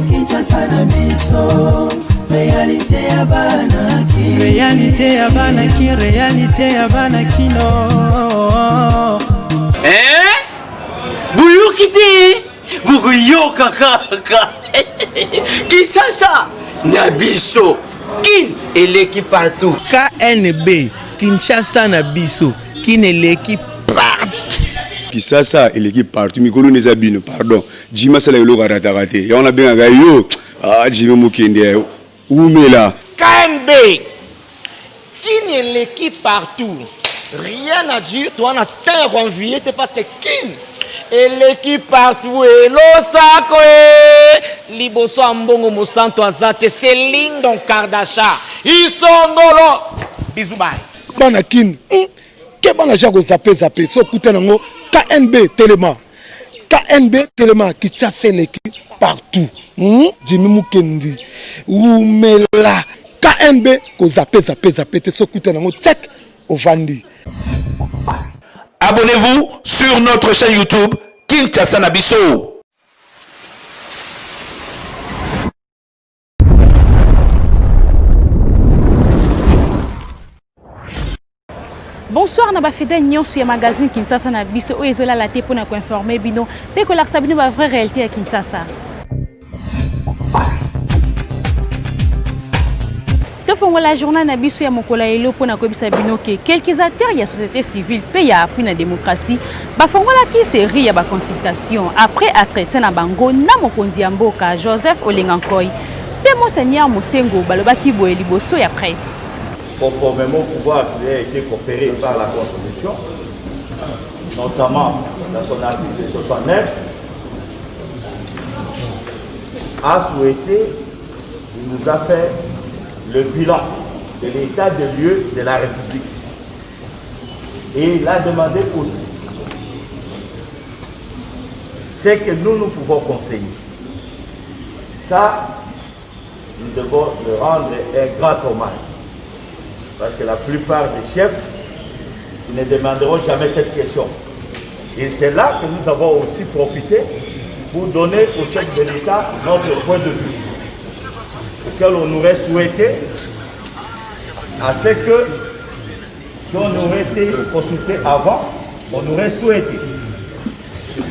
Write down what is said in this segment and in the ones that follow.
Kinshasa na biso, réalité ya banaki, réalité ya banaki, réalité ya banakino. Buyukite, bukuyoka kaka. Kinshasa na biso, kin eleki partout. KNB, Kinshasa na biso, kin eleki partout. Kinshasa eleki partout. Mikolo nezabino, pardon. Jima sala yolo karatarate. Ya on a bien yo. Jima mukende. Oumela. KNB, kin eleki partout. Rien à dire, toi on a terre envié, parce que kin eleki partout et l'osako liboso ambongo mosanto azate Céline Don Kardasha isongolo bisous bye bana kin ke bana jako zape so kuta nango KNB Telema qui chasse eleki partout Jimmy Mukendi Oumela KNB ko zape te so kuta nango check ovandi. Abonnez-vous sur notre chaîne YouTube Kinshasa na biso. Bonsoir, na fidèle nyon sur magazine Kinshasa na biso o ezola la te pour na informer bino pe ko laksa bino ba vraie réalité à Kinshasa. La journée na biso ya mokola elo pona kobisa bino ke quelques acteurs ya société civile pe ya appui na démocratie ba fongola ki série ya ba consultation après entretien na bango na mokonzi ya mboka Joseph Olengankoy pe monseigneur Mosengo balobaki boye liboso ya presse. Conformément au pouvoir qui a été conféré par la Constitution, notamment dans son article 69, a souhaité, il nous a fait le bilan de l'état de lieu de la République. Et il a demandé aussi ce que nous pouvons conseiller. Ça, nous devons le rendre un grand hommage. Parce que la plupart des chefs ne demanderont jamais cette question. Et c'est là que nous avons aussi profité pour donner au chef de l'État notre point de vue, auquel on aurait souhaité à ce que, si on aurait été consulté avant, on aurait souhaité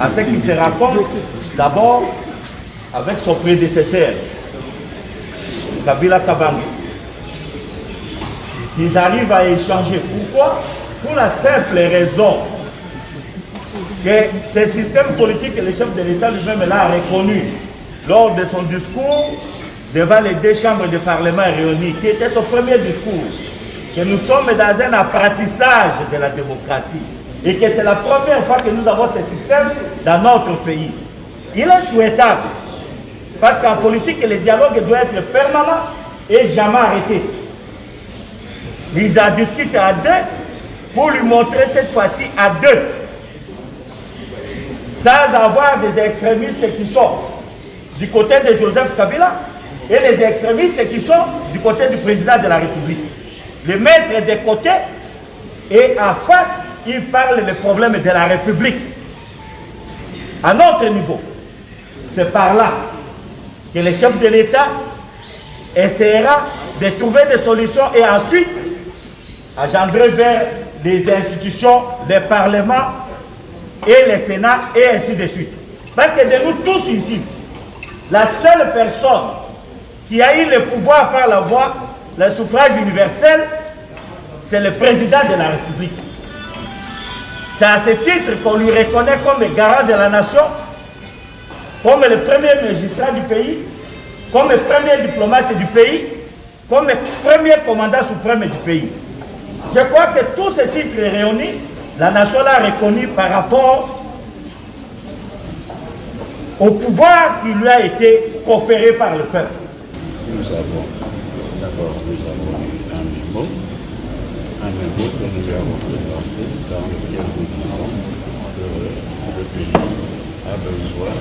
à ce qu'il se raconte d'abord avec son prédécesseur, Kabila Kabange. Ils arrivent à échanger. Pourquoi? Pour la simple raison que ce système politique que le chef de l'État lui-même l'a reconnu lors de son discours devant les deux chambres de parlement réunies, qui était son premier discours, que nous sommes dans un apprentissage de la démocratie et que c'est la première fois que nous avons ce système dans notre pays. Il est souhaitable, parce qu'en politique, le dialogue doit être permanent et jamais arrêté. Ils en discutent à deux pour lui montrer cette fois-ci à deux, sans avoir des extrémistes qui sont du côté de Joseph Kabila et les extrémistes qui sont du côté du président de la République. Le mettre de côté et en face, il parle des problèmes de la République. À notre niveau, c'est par là que le chef de l'État essaiera de trouver des solutions et ensuite engendrer vers les institutions, les parlements et le Sénat et ainsi de suite. Parce que de nous tous ici, la seule personne qui a eu le pouvoir par la voie, le suffrage universel, c'est le président de la République. C'est à ce titre qu'on lui reconnaît comme le garant de la nation, comme le premier magistrat du pays, comme le premier diplomate du pays, comme le premier commandant suprême du pays. Je crois que tous ces chiffres réunis, la nation l'a reconnu par rapport au pouvoir qui lui a été conféré par le peuple. Nous avons eu un mémo que nous lui avons présenté dans lequel nous disons que le pays a besoin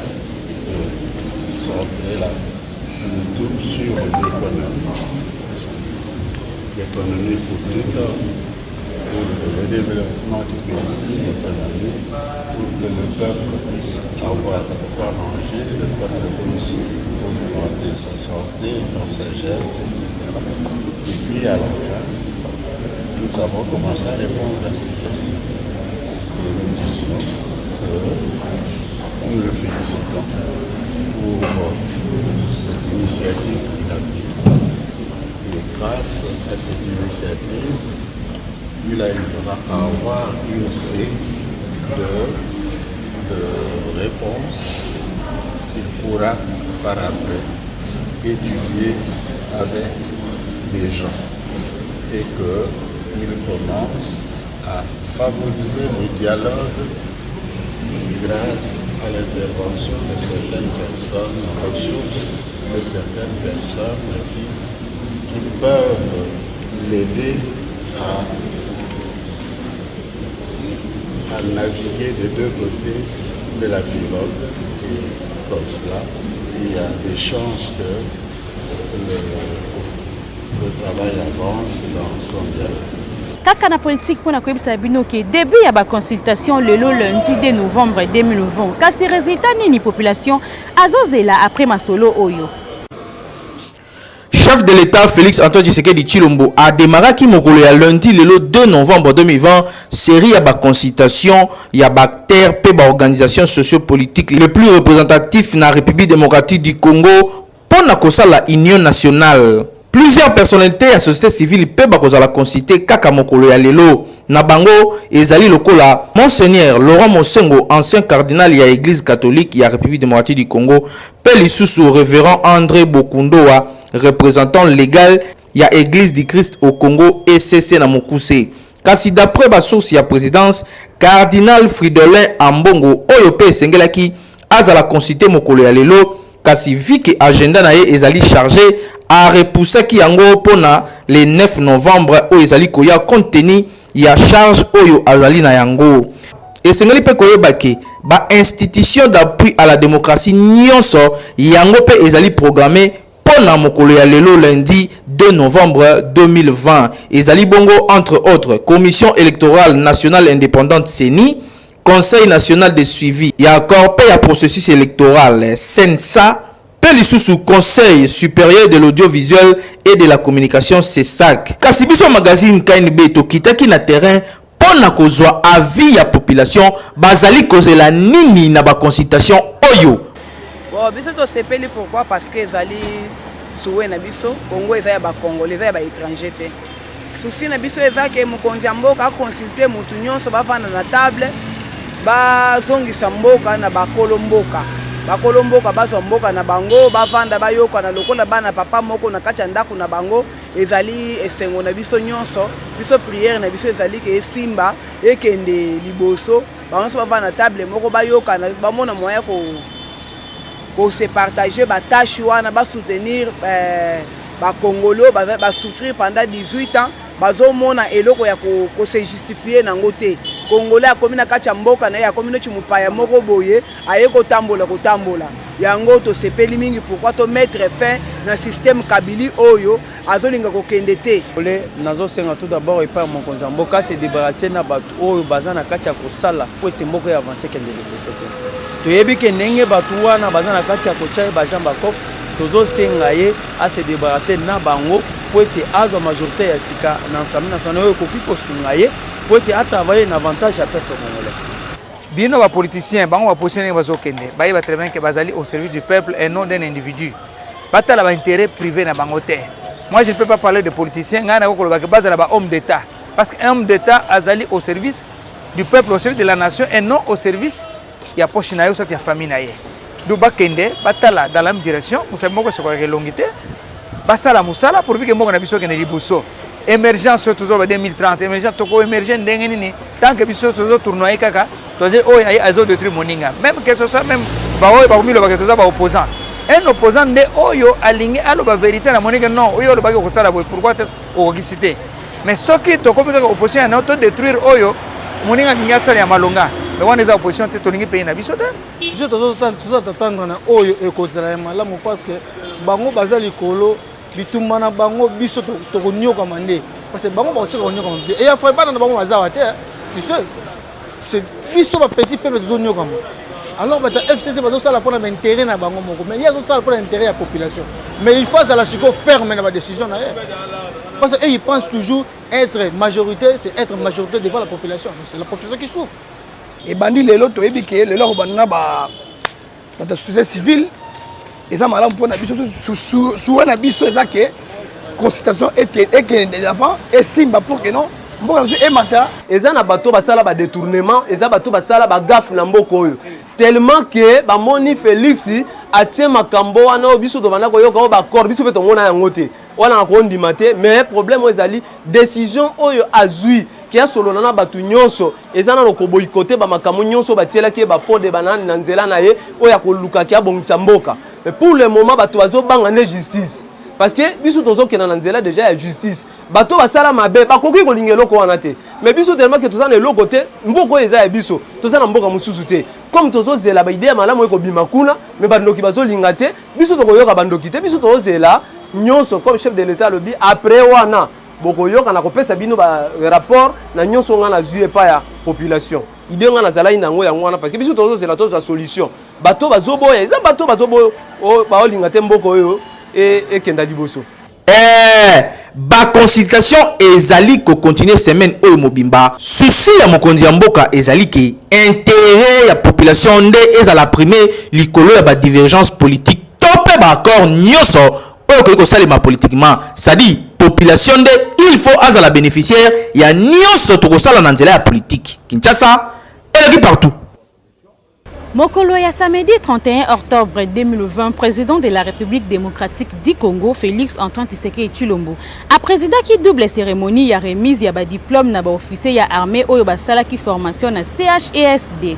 de centrer tout sur l'économie. L'économie pour tout pour le développement du pays, l'économie, pour que le peuple puisse avoir quoi manger, le peuple puisse augmenter sa santé, sa sagesse, etc. Et puis à la fin, nous avons commencé à répondre à ces questions. Et nous disions que nous le félicitons pour cette initiative qu'il a prise. Et grâce à cette initiative, il arrivera à avoir une série de réponses qu'il pourra par après étudier avec les gens et qu'il commence à favoriser le dialogue grâce à l'intervention de certaines personnes, ressources de certaines personnes qui peuvent l'aider à naviguer des deux côtés de la pirogue. Et comme cela, il y a des chances que le travail avance dans son dialogue. Kaka na politique pour na koyebisa bino ke début ya ba consultation le lundi 2 novembre 2020 kasi résultat nini population azozela après masolo oyo. Chef de l'État Félix Antoine Tshisekedi Tshilombo a démarré qui mokolo ya lundi le 2 novembre 2020 série ya ba consultation ya ba terre pe ba organisation socio-politique le plus représentatif na République démocratique du Congo pour na kosala union nationale. Plusieurs personnalités de la société civile peuvent la consulter kaka mokolo ya lelo na bango ezali lokola Monseigneur Laurent Mosengo, ancien cardinal ya Église catholique ya République démocratique du Congo, pe lisusu révérend André Bokundoa, représentant légal ya Église du Christ au Congo ECC na Mokuse. Kasi d'après ba source ya présidence, cardinal Fridolin Ambongo oyo pe sengelaki azala consulter mokolo ya lelo kasi viki agenda na ye ezali chargé a repousser ki yango pona le 9 novembre o ezali koya compte tenu ya charge oyo azali na yango. Et sengeli pe koyeba ke ba institution d'appui à la démocratie nyonso yango pe ezali programmé pona mokolo ya lelo lundi 2 novembre 2020. Ezali bongo entre autres commission électorale nationale indépendante CENI, Conseil national de suivi et accord pe ya processus électoral CENSA, sous Conseil supérieur de l'audiovisuel et de la communication CESAC. Kasi biso magazine KNB to kitaki na terrain pona kozwa avis ya population bazali kozela nini na ba consultation oyo. Bon biso to sepeli pourquoi parce que ezali soué na biso Congo ezali ba Congolais ezali ba étranger pe. Souci na biso ezaki mokonzi ya mboka consulter mutu nyonso bafana na table ba zongisa mboka na bakolo mboka. Bakolo mboka bazwa mboka na bango bavanda bayoka na lokola bana papa moko na kati ya ndako na bango ezali esengo na biso nyonso biso prière na biso ezali ke esimba ekende liboso bango so bavanda table moko bayoka na bamona moya ko se partager ba tâche wana ba soutenir ba Congolais ba souffrir pendant 18 ans bazomona eloko ya ko se justifier nango te. Congolais akomi na kati ya mboka na ye akomi no chimupaya moko boye aye kotambola yango to sepeli mingi pourquoi to mettre fin na système Kabili oyo azolinga kokende te. Nazo senga tout d'abord epa mokonzi ya mboka se débarrasser na bato oyo baza na kati ya kosala po ete mboka ya avancer kende liboso te. Toyebi ke ndenge bato wana baza na kati ya kotia ba jamba kop tozo senga ye a se débarrasser na bango po ete azwa majorité ya sika na Assemblée nationale oyo koki kosunga ye po ete a travailler un avantage à peuple congolais. Bino ba politiciens bango ba positionner bazokende ba yeba très bien que bazali au service du peuple et non d'un individu. Batala ba intérêt privé na bango te. Moi je ne peux pas parler de politiciens ngana ko ba bazala ba homme d'état parce qu'un homme d'état azali au service du peuple, au service de la nation et non au service ya poche na yo sa famille na ye. Do bakende batala dans la même direction, vous savez moko soko longité. Basala musala pour que moko na biso kende liboso. Émergence toujours en 2030, émergence toko émerger ndenge nini tant que biso toujours tournoyer kaka toze oyo ay azo détruire moninga même que ce soit même ba oyo ba kumilo ba toza ba opposant un opposant de oyo aligné alo ba vérité na moninga non oyo lo ba ko sala pourquoi est-ce au cité mais ce qui to comme que opposition na to détruire oyo moninga kinga sala ya malonga mais wana za opposition te to lingi pays na biso te biso tozo tatanga na oyo ekozala ya malamu parce que bango bazali kolo bitumba na bango biso tokonyoka mande parce que bango bakotika konyokama te eya fois bana na bango bazawa te tu sais c'est biso bapetit peuple tozonyokama alors bato FCC bazosala mpona baintérêt na bango moko mais ye azosala mpona intérêt ya population mais il faut azala sikoyo ferme na badécision na ye parce que il pense toujours être majorité c'est être majorité devant la population c'est la population qui souffre ebandi lelo toyebi ke lelo akobanda na bato société civile eza malamu mpona biso suwa na biso eza ke consultation ekende d'avant esimba pour que non mboka biso emata eza na bato basala badétournement eza bato basala bagafe na mboka oyo tellement ke bamoni Félix atie makambo wana oyo biso tobanda koyoka oyo baccord biso mpe tomona yango te wana na kondima te mais problème oyo ezali décision oyo azwi ki asolona na bato nyonso eza nano koboyikote bamakambo nyonso batielaki ye bapode banani na nzela na ye oyo akolukaki abongisa mboka mais pour le moment bato bazobanga ne justice parce que biso tozokena na nzela déjà ya justice bato basala mabe bakoki kolinga eloko wana te mais biso tellement ke toza na eloko te mboka oyo eza ya biso toza na mboka mosusu te comme tozozela baide ya malamu ekobima kuna mais bandoki bazolinga te biso tokoyoka bandoki te biso tozozela nyonso comme chef de l'état alobi après wana bokoyoka na kopesa bino ba rapport na nyonso nga na zui epa ya population ide nga nazalaki nango yango wana parce que biso tozozela tozwa solution bato bazoboya eza bato bazoboya baolinga te mboka oyo ekenda liboso baconsultation ezali kocontinue semaine oyo mobimba susi ya mokonzi ya mboka ezali ke intérêt ya population nde ezala primer likolo ya badivergence politique to mpe baaccord nyonso oyo koki kosalema politiquement c'est-à-dire population nde il faut azala bénéficiaire ya nyonso tokosala na nzela ya politique Kinshasa eleki partout. Mokolo ya samedi 31 octobre 2020, président de la République démocratique du Congo, Félix Antoine Tshisekedi Tshilombo, a président qui double cérémonie ya remise ya ba diplôme na ba officier ya armée oyo basala ki formation na CHESD.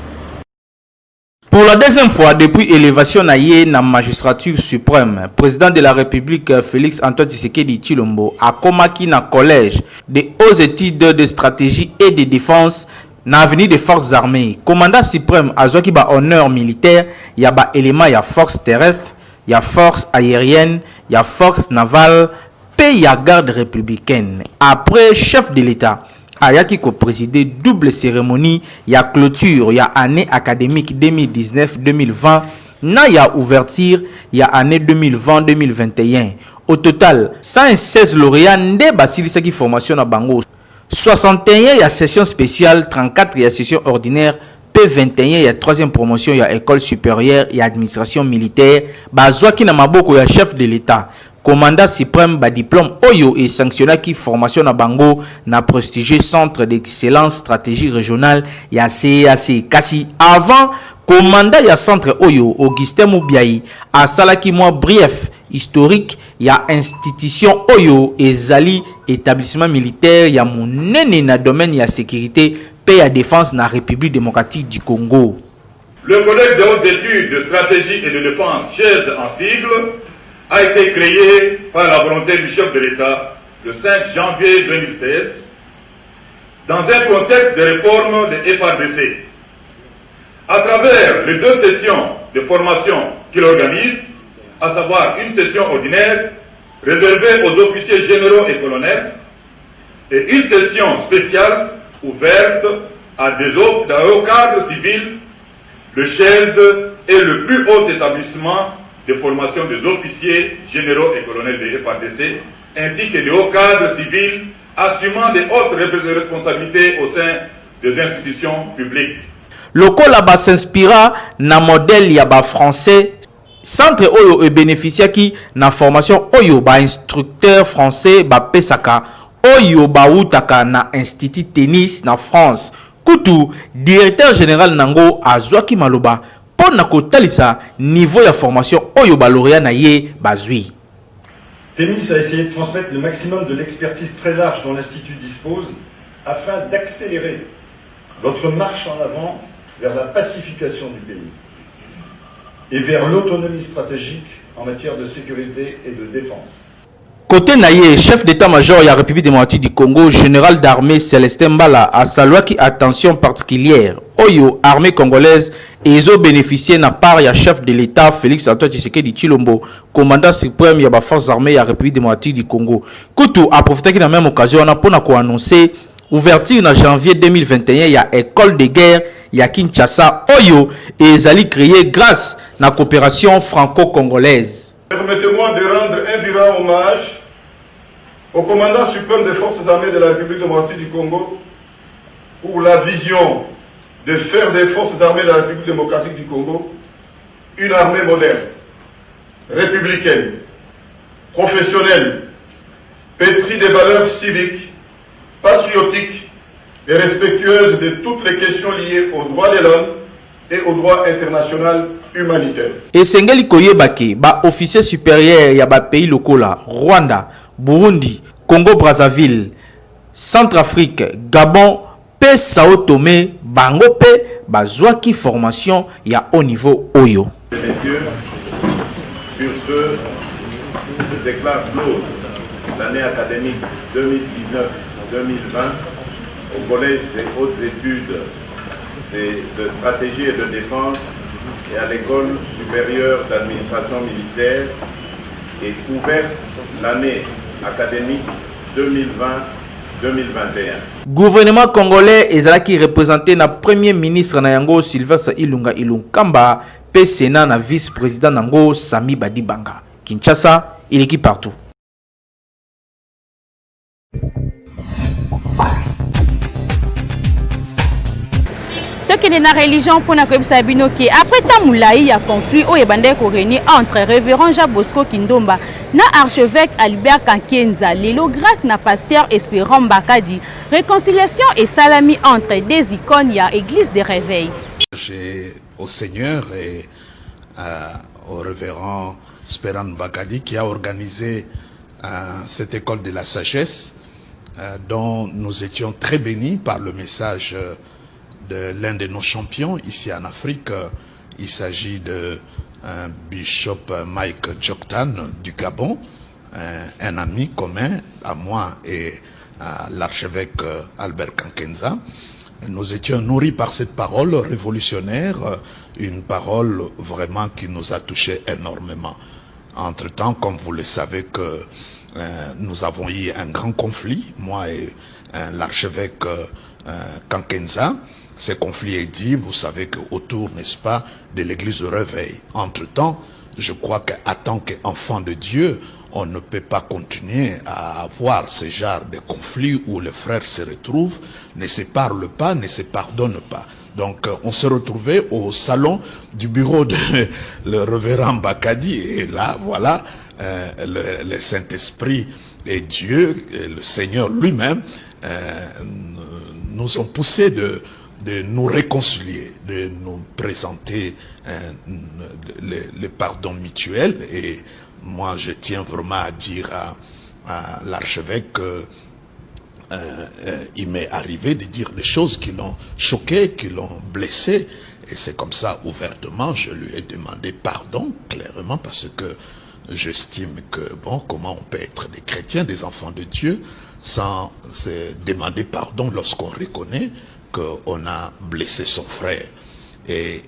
Pour la deuxième fois depuis élévation na ye na magistrature suprême, président de la République Félix Antoine Tshisekedi Tshilombo a komaki na collège de hautes études de stratégie et de défense na avenue des forces armées. Commandant suprême azwaki ba honneur militaire ya ba élément ya force terrestre, ya force aérienne, ya force navale, pe ya garde républicaine. Après chef de l'État ayaki ko présider double cérémonie ya clôture ya année académique 2019-2020 na ya ouverture ya année 2020-2021. Au total 116 lauréats nde basilisaki formation na bango. 61 ya session spéciale, 34 ya session ordinaire, P21 ya 3e promotion ya école supérieure et administration militaire, bazwaki na maboko ya chef de l'État. Commandant suprême ba diplôme oyo et sanctionnaki formation na bango na prestigieux centre d'excellence stratégie régionale ya CAC. Kasi avant commandant ya centre oyo Augustin Moubiaï a salaki moi brief historique ya institution oyo ezali établissement militaire ya monene na domaine ya sécurité paix ya défense na République démocratique du Congo. Le collège de hautes études de stratégie et de défense, CHESD en sigle, a été créé par la volonté du chef de l'État le 5 janvier 2016 dans un contexte de réforme de FARDC. À travers les 2 sessions de formation qu'il organise, à savoir une session ordinaire réservée aux officiers généraux et colonels et une session spéciale ouverte à des hauts cadres civils, le CHESD est le plus haut établissement de formation des officiers généraux et colonels de FARDC, ainsi que des hauts cadres civils assumant des hautes responsabilités au sein des institutions publiques. Lokola ba s'inspira na modèle ya ba français, centre oyo e bénéficiaki na formation oyo ba instructeur français ba pesaka oyo ba utaka na institut tennis na France. Kutu directeur général nango azwaki maloba na kotalisa niveau de formation oyo ba lauréat na ye bazui. Tennis a essayé de transmettre le maximum de l'expertise très large dont l'Institut dispose afin d'accélérer notre marche en avant vers la pacification du pays et vers l'autonomie stratégique en matière de sécurité et de défense. Côté naïe, chef d'état-major de la République démocratique du Congo, général d'armée Célestin Mbala a salué qui attention particulière. Oyo, armée congolaise, et ils ont bénéficié na part ya chef de l'État Félix Antoine Tshisekedi Tshilombo, commandant suprême ya ba forces armées de la République démocratique du Congo. Koutou a profité de la même occasion on a pour annoncer ouverture en janvier 2021 il y a école de guerre ya Kinshasa Oyo et ils allaient créer grâce à la coopération franco-congolaise. Permettez-moi de rendre un vibrant hommage au commandant suprême des forces armées de la République démocratique du Congo pour la vision de faire des forces armées de la République démocratique du Congo une armée moderne, républicaine, professionnelle, pétrie des valeurs civiques, patriotiques et respectueuse de toutes les questions liées aux droits de l'homme et au droit international humanitaire. Et Sengeli Koyebake, ba officier supérieur ya ba pays locaux là, Rwanda, Burundi, Congo-Brazzaville, Centrafrique, Gabon, P. Sao Tomé, Bango P. Bazouaki formation ya haut niveau Oyo. Messieurs, sur ce, je déclare close l'année académique 2019-2020 au Collège des hautes études de stratégie et de défense et à l'École supérieure d'administration militaire et ouverte l'année académique 2020-2021. Gouvernement congolais ezalaki représenté na premier ministre na yango Sylvestre Ilunga Ilunkamba, pe Sénat na vice-président nango Sami Badibanga. Kinshasa, il est partout. Tokende na religion pour na koyebisa bino ke après tamoulaï ya conflit o ebande ko réuni entre révérend Jean Bosco Kindomba na archevêque Albert Kankenza lelo grâce na pasteur Espérant Bakadi réconciliation et salami entre des icônes ya église de réveil. J'ai au Seigneur et au révérend Espérant Bakadi qui a organisé cette école de la sagesse dont nous étions très bénis par le message de l'un de nos champions ici en Afrique. Il s'agit de Bishop Mike Djoktan du Gabon, un ami commun à moi et à l'archevêque Albert Kankenza. Nous étions nourris par cette parole révolutionnaire, une parole vraiment qui nous a touchés énormément. Entre-temps, comme vous le savez, que nous avons eu un grand conflit, moi et l'archevêque Kankenza. Ce conflit est dit, vous savez qu'autour, n'est-ce pas, de l'église de réveil. Entre-temps, je crois qu'en tant qu'enfant de Dieu, on ne peut pas continuer à avoir ce genre de conflit où les frères se retrouvent, ne se parlent pas, ne se pardonnent pas. Donc, on se retrouvait au salon du bureau de le révérend Bakadi, et là, voilà, le Saint-Esprit et Dieu, et le Seigneur lui-même, nous ont poussé de nous réconcilier, de nous présenter le pardon mutuel. Et moi, je tiens vraiment à dire à l'archevêque qu'il m'est arrivé de dire des choses qui l'ont choqué, qui l'ont blessé. Et c'est comme ça, ouvertement, je lui ai demandé pardon, clairement, parce que j'estime que, bon, comment on peut être des chrétiens, des enfants de Dieu, sans se demander pardon lorsqu'on reconnaît qu'on a blessé son frère. Et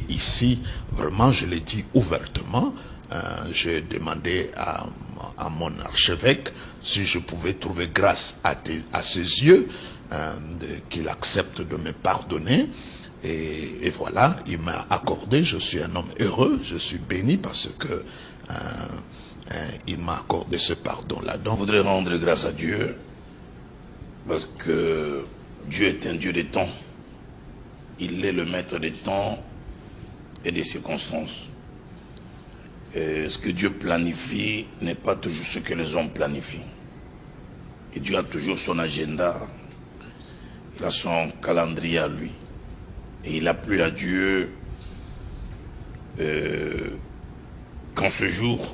ici, vraiment, je l'ai dit ouvertement, j'ai demandé à mon archevêque si je pouvais trouver grâce à ses yeux, qu'il accepte de me pardonner. Et voilà, il m'a accordé, je suis un homme heureux, je suis béni parce que il m'a accordé ce pardon-là. Donc, je voudrais rendre grâce à Dieu parce que Dieu est un Dieu des temps. Il est le maître des temps et des circonstances. Et ce que Dieu planifie n'est pas toujours ce que les hommes planifient. Et Dieu a toujours son agenda. Il a son calendrier à lui. Et il a plu à Dieu qu'en ce jour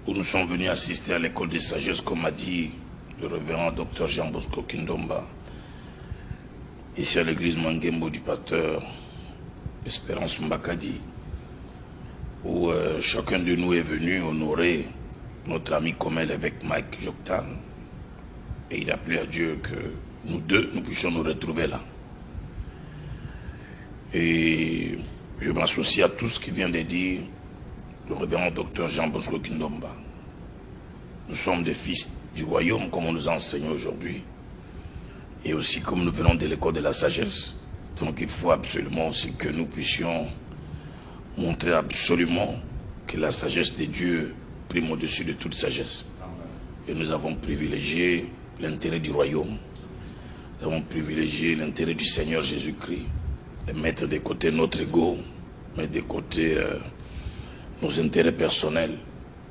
où nous sommes venus assister à l'école de sagesse, comme a dit le révérend Dr Jean Bosco Kindomba, ici à l'église Mangembo du pasteur Espérance Mbakadi, où chacun de nous est venu honorer notre ami commun l'évêque Mike Joktan. Et il a plu à Dieu que nous deux, nous puissions nous retrouver là. Et je m'associe à tout ce qui vient de dire le révérend docteur Jean Bosco Kindomba. Nous sommes des fils du royaume, comme on nous enseigne aujourd'hui. Et aussi comme nous venons de l'école de la sagesse. Donc il faut absolument aussi que nous puissions montrer absolument que la sagesse de Dieu prime au-dessus de toute sagesse. Et nous avons privilégié l'intérêt du royaume. Nous avons privilégié l'intérêt du Seigneur Jésus-Christ. Et mettre de côté notre ego, mettre de côté nos intérêts personnels.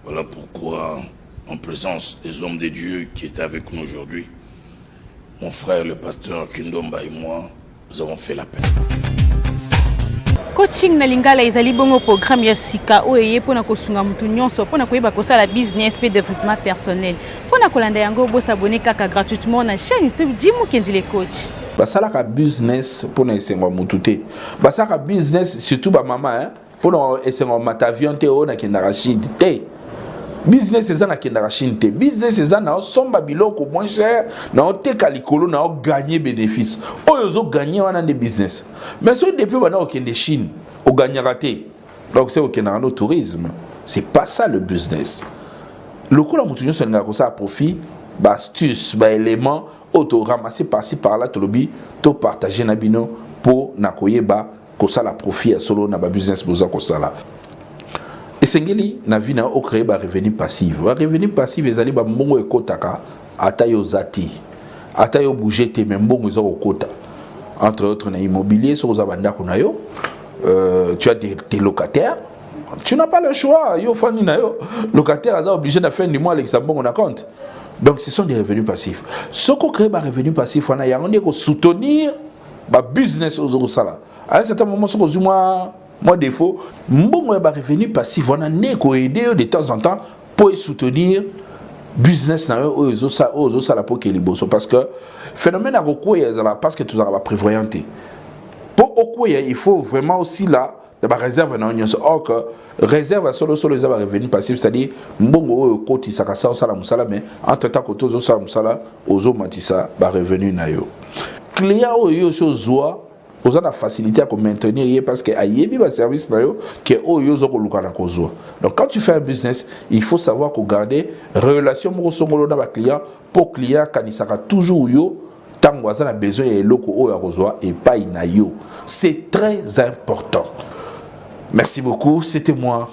Voilà pourquoi, en présence des hommes de Dieu qui étaient avec nous aujourd'hui, mon frère le pasteur Kindomba et moi, nous avons fait la paix. Coaching na lingala ezali bongo programme ya sika oye pona kosunga mutu nyonso pona koyeba kosala business pe développement personnel. Pona kolanda yango bo s'abonner kaka gratuitement na chaîne YouTube Jim Mukendi le coach. Basalaka business pona esenga mutu te. Basalaka business surtout ba mama hein pona esenga matavion te ona kendaka Chine te. Business eza na kendaka Chine te. Business eza na somba biloko moins cher na oteka likolo na gagner bénéfice. Oyo zo gagner wana de business. Mais so depuis bana okende Chine, o gagnera te. Donc c'est okenda no tourisme. C'est pas ça le business. Le coup la mutu nyo senga ko ça profit, ba astuce, ba élément auto ramasser par-ci par-là to lobby, to partager na bino pour na koyeba ko ça la profit solo na ba business boza ko sala. Et sengeli na vie na o créer ba revenu passif. Ba revenu passif ezali ba mbongo ekotaka ata yo zati. Ata yo bouger te même mbongo ezo okota. Entre autres na immobilier sur za banda ko na yo. Tu as des locataires. Tu n'as pas le choix. Yo fani na yo. Locataire aza obligé de faire du mois avec sa mbongo na compte. Donc ce sont des revenus passifs. Ce qu'on crée ba revenu passif on a yango ko soutenir ba business aux sala. À un certain moment ce que moi défaut, mbongo ya ba revenu passif on a neko aider de temps en temps pour soutenir business na eux aux ça pour que les bosso parce que phénomène à recoyer parce que tout ça va prévoyanter. Pour okoya il faut vraiment aussi là de la réserve na union or que réserve solo les revenus passifs c'est-à-dire mbongo koti sakasa sala musala mais entre temps que tous sala musala ozo matisa ba revenu na yo. Client oyo so zoa aux a la facilité à maintenir parce que ayebi ba service na yo que oyo zo ko luka na kozo. Donc quand tu fais un business, il faut savoir ko garder relation mo songolo na ba client pour client kanisaka toujours yo tango a besoin et loko oyo akozwa et pas na yo. C'est très important. Merci beaucoup, c'était moi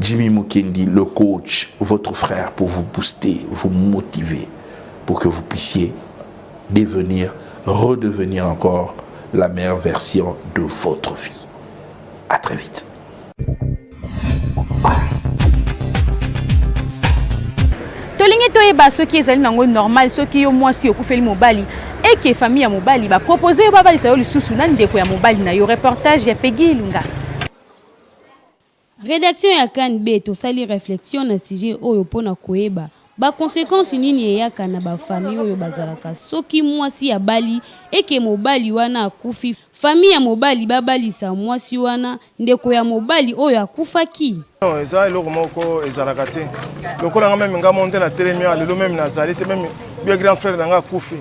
Jimmy Mukendi, le coach, votre frère pour vous booster, vous motiver pour que vous puissiez redevenir encore la meilleure version de votre vie. À très vite. Tolingi toyeba soki ezali nango normal soki yo mwasi okufeli mobali et que famille ya mobali ba proposer yo babali sa yo lisusu na ndeko ya mobali na yo reportage ya Peggy Lunga. Rédaction ya KNB tosali réflexion na sujet oyo pona koyeba ba conséquences nini eyaka na ba famille oyo bazalaka soki mwasi ya bali eke mobali wana akufi famille ya mobali babalisa mwasi wana ndeko ya mobali oyo akufaki. Non eza eloko moko ezalaka te lokola nga meme nga monte na telemia lelo meme nazali te meme bien grand frère nanga akufi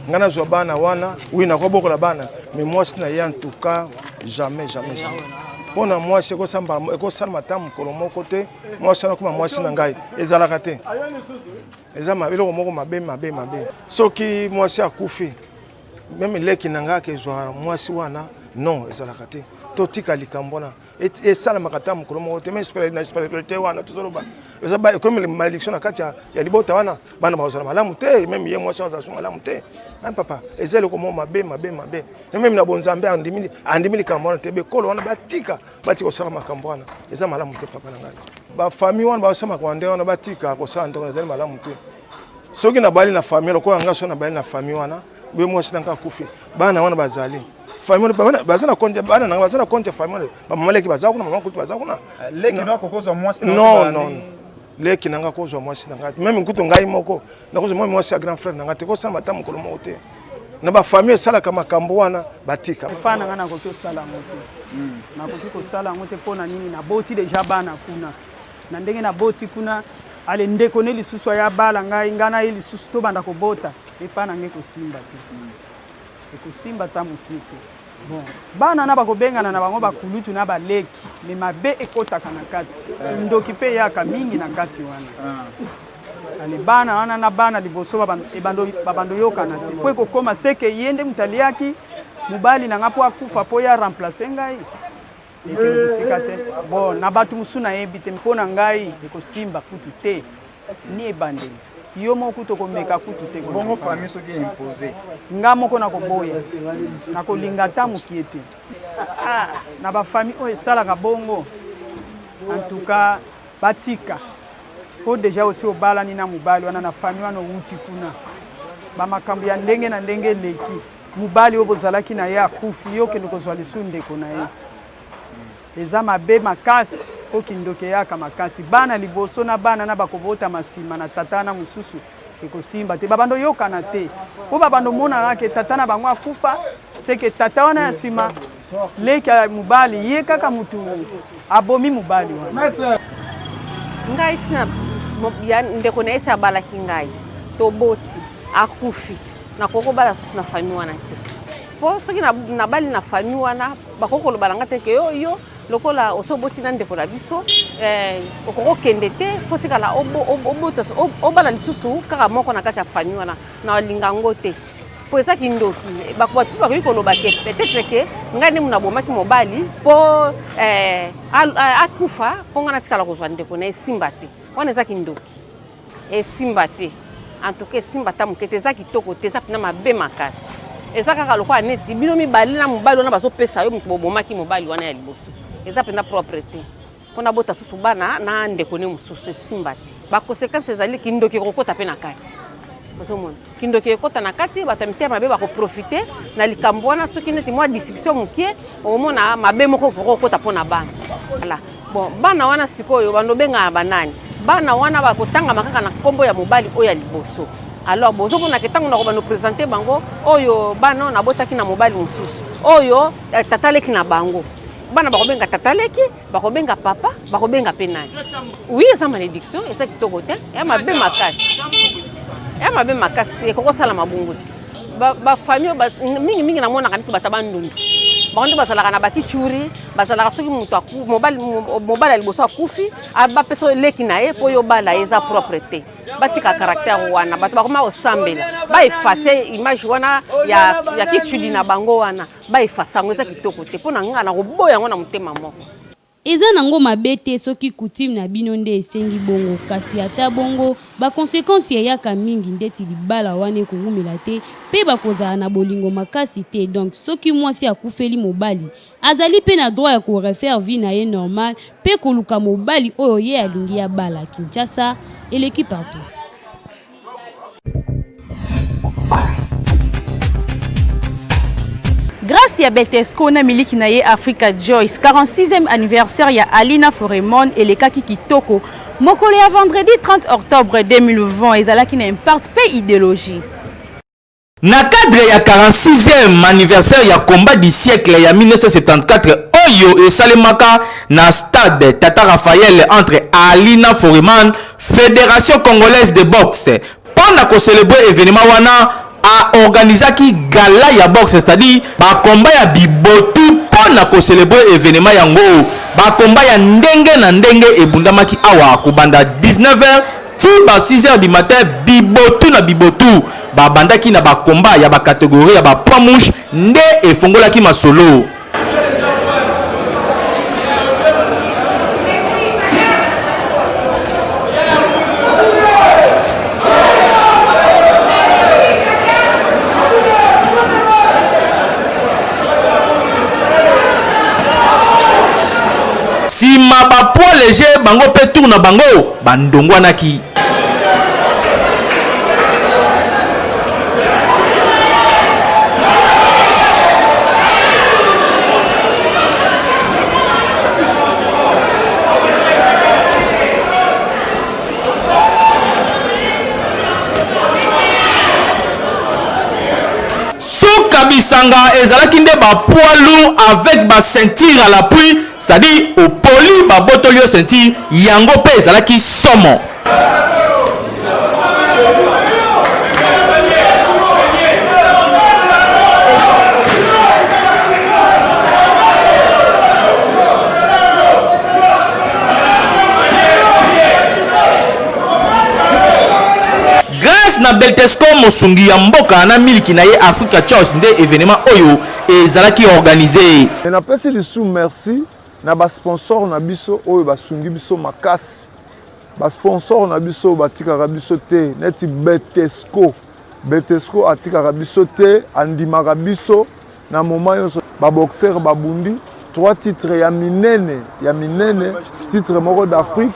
nga nazwa bana wana oui nakobokola bana mais mwasi na ye en tout cas jamais. Pona mwasi ekosala matamu mokolo moko te mwasi wana kuma mwasi na ngai ezalaka te eza eloko moko mabe soki mwasi akufi meme leki na ngai akezwa mwasi wana non ezalaka te totika likambo wana esalamaka ta mokolo moko te na spiritualité wana tozoloba eza comme malédiction na kati ya libota wana bana bazala malamu te meme ye mwasi azala malamu te papa eza eloko moko mabe meme na bonzambe andimi likambo wana te bekolo wana batika kosala makambo wana eza malamu te papa na ngai bafamille wana basamaka wande wana batika kosala ndeko ezali malamu te soki na bali na famille lokola nga so na bali na famille wana be mwasi na ngai akufi bana wana bazali famille bazana konte bana na bazana konte famille ba mamaleki bazako na mama kuti bazako na leki na kokozwa mwasi na non leki na nga kozwa mwasi na ngati même kuto ngai moko na kozwa mwasi ya grand frère na ngati ko sala matamu kolo moko te na ba famille sala kama kambo wana batika pana nga na koto sala moto na koto ko sala moto pona nini na boti deja bana kuna na ndenge na boti kuna ale ndeko ne lisusu ya bala ngai ngana ye lisusu to banda kobota epa na nge kosimba te ekosimba ta mokite bon bana na bakobengana na bango bakulutu na baleki me mabe ekotaka na kati ndoki pe yaka mingi na kati wana ale bana wana na bana liboso babando yokana te po ekokoma seke yende mutaliaki mobali na nga po akufa po ya remplacer ngai ekosika te bon na bato mosusu nayebi te mpo na ngai ekosimba kutu te ni ebandeli yo moko tokomeka kutu te bongo famille soki imposé nga moko nakoboya nakolinga ta mokie te na bafamille oyo esalaka bongo en tout cas batika po deja osi obalani na mobali wana na famille wana outi kuna bamakambo ya ndenge na ndenge eleki mobali oyo bozalaki na ye akufi yo okende kozwa lisu ndeko na ye eza mabe makasi okindoke yaka makasi bana liboso na bana na bakobota masima na tata na mususu ekosimba te babando yokana te po babando monaka ke tata na bango akufa seke tata wana ya sima leki ya mobali ye kaka mutu abomi mobali wana ngai sina ndeko na esi abalaki ngai toboti akufi nakoko bala susu na famille wana te po soki nabali na famille wana bakoko lobalanga te ke yo lokola osoboti na ndeko na biso okokokende te fotikala obala lisusu kaka moko na kati ya famille wana na walinga ngo te po ezaki ndoki bakoki koloba ke peut-être ke ngai nde munabomaki mobali po akufa po nga natikala kozwa ndeko na esimba te wana ezaki ndoki esimba te en tout cas esimba ta moke te eza kitoko te eza mpena mabe makasi eza kaka lokola neti bino mibali na mobali wana bazopesa yo moto bobomaki mobali wana ya liboso eza mpena propre te mpona bota susu bana na ndeko ne mosusu esimba te baconséquence ezali kindoki ekokota mpe na kati ozomona kindoki ekota na kati bato ya mitema mabe bakoprofite na likambo wana soki neti mwa discussion mokie omona mabe moko ekokota mpona bana ala bon bana wana sikoyo bandobengana banani bana wana bakotangama kaka na nkombo ya mobali oyo ya liboso alors bozomona ke ntango nako banopresente bango oyo bana oyo nabotaki na mobali mosusu oyo tataleki na bango bana bakobenga tataleki bakobenga papa bakobenga mpe nani oui eza malédiction eza kitoko te ya mabe makasi ya mabe makasi ekokosala mabungu te bafamille mingimingi namonaka neti bata bandundu bango nde bazalaka na bakituri bazalaka soki moto mobali ya liboso akufi bapesa leki na ye mpo yo bala ye eza propre te batika caractère wana bato bakoma kosambela baefase image wana ya kituli na bango wana baefase yango eza kitoko te mpo na ngai na koboya yango na motema moko eza nango mabe te soki coutume na bino nde esengi bongo kasi ata bongo bakonsekansi eyaka mingi ndeti libala wana ekongumela te mpe bakozala na bolingo makasi te donc soki mwasi akufeli mobali azali mpe na droit ya korefaire vie na ye normal mpe koluka mobali oyo ye alingi ya bala. Kinshasa eleki partout. Grâce à Beltesco na miliki na ye Africa Joyce 46e anniversaire ya Alina Foremon et les Kaki Kitoko mokolo ya vendredi 30 octobre 2020 ezalaki na impact pe idéologie. Na cadre ya 46e anniversaire ya combat du siècle ya 1974 oyo esalemaka na stade Tata Raphaël entre Alina Foremon Fédération Congolaise de Boxe pendant ko célébrer événement wana a organisaki gala ya boxe, c'est-à-dire ba combat ya bibotu pona ko célébrer événement yango ba combat ya ndenge na ndenge ebundamaki awa kubanda 19h ti ba 6h du matin bibotu na bibotu ba bandaki na ba combat ya ba catégorie ya ba poids mouche nde efongolaki masolo. Sima ba poids léger bango pe tourna bango bandongwanaki. Souka bisanga ezalaki nde ba poids lourd avec ba ceinture à l'appui, c'est-à-dire au poli ba botolio ceinture yango pe ezalaki somo. Beltesco mosungi ya mboka na miliki na ye Africa Choice nde événement oyo ezalaki organisé. Et na pesi lisu merci na ba sponsor na biso oyo basungi biso makasi. Ba sponsor na biso batika biso te neti Beltesco. Beltesco atika biso te andimaka biso na moment yonso ba boxeur babundi 3 titres ya minene titre moko d'Afrique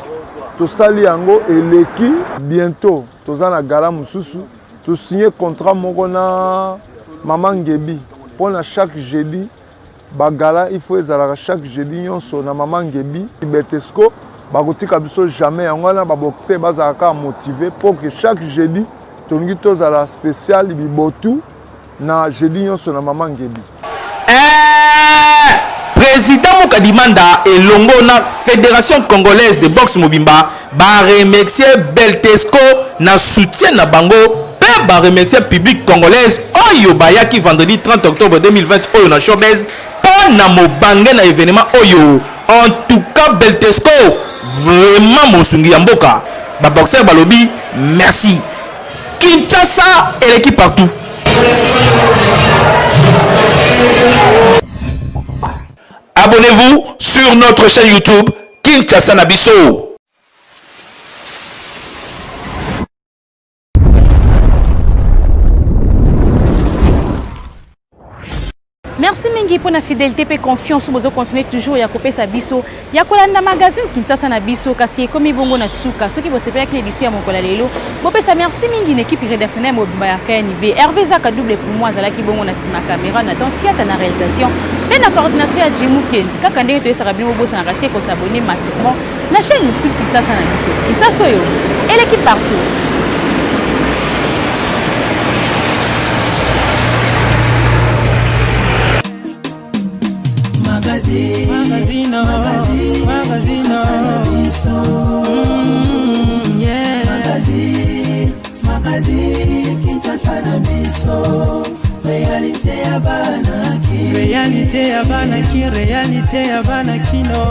to sali yango eleki bientôt tozana gala mususu to signer contrat moko na Maman Ngebi pour chaque jeudi bagala il faut ezalaka chaque jeudi nyonso na Maman Ngebi Beltesco bakotika biso jamais yango na ba boxeur bazalaka motivé pour que chaque jeudi tolingi tozala spécial bibotu na jeudi nyonso na Maman Ngebi. Président Mukadimanda et longo na Fédération Congolaise de Boxe Mobimba ba remercier Beltesco na soutien na bango pe ba remercier public congolaise oyo bayaki vendredi 30 octobre 2020 oyo na Showbiz po na mobange na événement oyo. En tout cas Beltesco vraiment mosungi ya mboka ba boxeur balobi merci. Kinshasa et l'équipe partout. Abonnez-vous sur notre chaîne YouTube Kinshasa Nabiso. Merci mingi pour la fidélité et confiance. Vous continuez toujours à couper sa biso. Il y a un magazine Kinshasa na biso kasi comme bongo na suka. Ceux qui vont se faire que l'édition à mon colalelo. Bopé sa merci mingi une équipe rédactionnelle mobimba ya KNB. Hervé Zaka double pour moi zala ki bongo na sima caméra na dansia ta na réalisation. Et la coordination à Jimou Kendi. Kaka ndenge to sera bien bobo na rater ko s'abonner massivement na chaîne YouTube Kinshasa na biso. Kinshasa yo et l'équipe partout. Magazine Kinshasa na biso réalité ya bana ki réalité ya bana kino